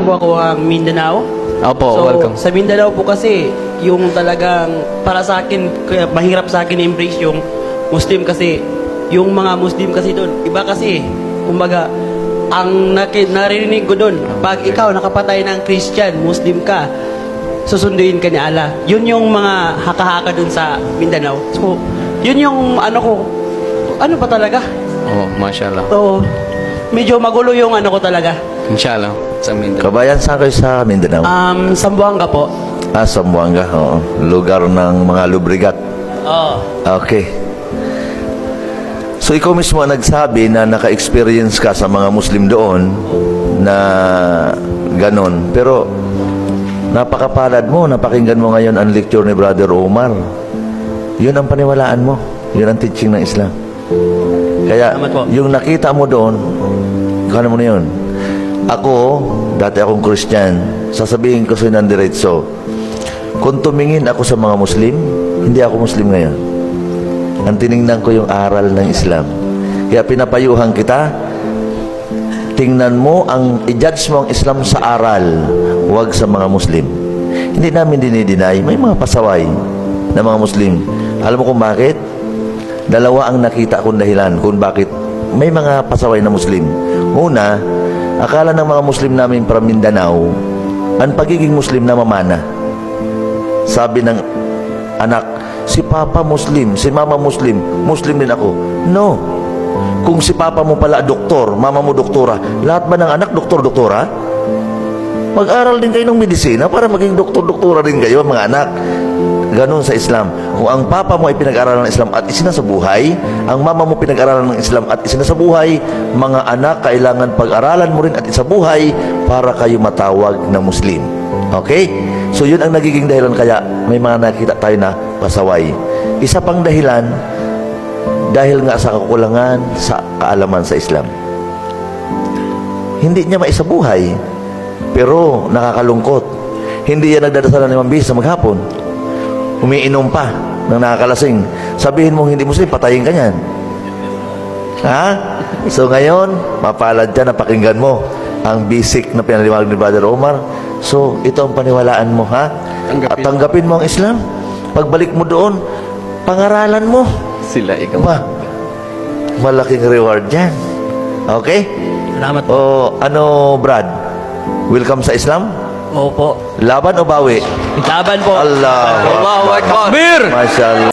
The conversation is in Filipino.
po ako ang Mindanao. Opo, So, welcome. sa Mindanao po kasi, yung talagang para sa akin, kaya mahirap sa akin i-embrace yung Muslim kasi, yung mga Muslim kasi doon, iba kasi, kumbaga, ang naririnig ko doon, pag ikaw nakapatay ng Christian, Muslim ka, susunduin ka ni Allah. Yun yung mga haka-haka doon sa Mindanao. So, yun yung ano ko, ano pa talaga? Oh, mashallah. So, medyo magulo yung ano ko talaga. Inshallah. Sa Mindanao. Kabayan, saan kayo sa Mindanao? Sambuanga po. Zamboanga, oo. Lugar ng mga lubrigat. Oo. Okay. So, ikaw mismo ang nagsabi na naka-experience ka sa mga Muslim doon na ganon. Pero, napakapalad mo, napakinggan mo ngayon ang lecture ni Brother Omar. Yun ang paniwalaan mo. Yun ang teaching ng Islam. Kaya, Salamat po. yung nakita mo doon, kano mo na yun? Ako, dati akong Christian, sasabihin ko sa'yo ng diretso, kung tumingin ako sa mga Muslim, hindi ako Muslim ngayon. Ang tiningnan ko yung aral ng Islam. Kaya pinapayuhan kita, tingnan mo, i-judge mo ang Islam sa aral, huwag sa mga Muslim. Hindi namin dinideny, may mga pasaway na mga Muslim. Alam mo kung bakit? Dalawa ang nakita kong dahilan kung bakit may mga pasaway na Muslim. Una, akala ng mga Muslim namin from Mindanao, ang pagiging Muslim na mamana. Sabi ng anak, si Papa Muslim, si Mama Muslim, Muslim din ako. No. Kung si Papa mo pala doktor, Mama mo doktora, lahat ba ng anak doktor-doktora? Mag-aral din kayo ng medisina para maging doktor-doktora din kayo, mga anak. Ganon sa Islam. Kung ang Papa mo ay pinag-aralan ng Islam at isinasabuhay, ang Mama mo pinag-aralan ng Islam at isinasabuhay, mga anak, kailangan pag-aralan mo rin at isabuhay para kayo matawag na Muslim. Okay? So yun ang nagiging dahilan kaya may mga nakita tayo na pasaway. Isa pang dahilan, dahil nga sa kakulangan sa kaalaman sa Islam. Hindi niya maisabuhay, pero nakakalungkot. Hindi yan nagdadasal ng 5 beses sa maghapon. Umiinom pa ng nakakalasing. Sabihin mo hindi Muslim, patayin ka niyan. Ha? So ngayon, mapalad dyan, napakinggan mo ang basic na pinaliwanag ni Brother Omar. So, ito ang paniwalaan mo, ha? At tanggapin mo ang Islam. Pagbalik mo doon, pangaralan mo. Sila ikaw. Ba, malaking reward yan. Okay? Salamat po. O, ano, Brad? Welcome sa Islam? Opo. Laban o bawi? Laban po. Allah. Allahu Akbar. Mashallah.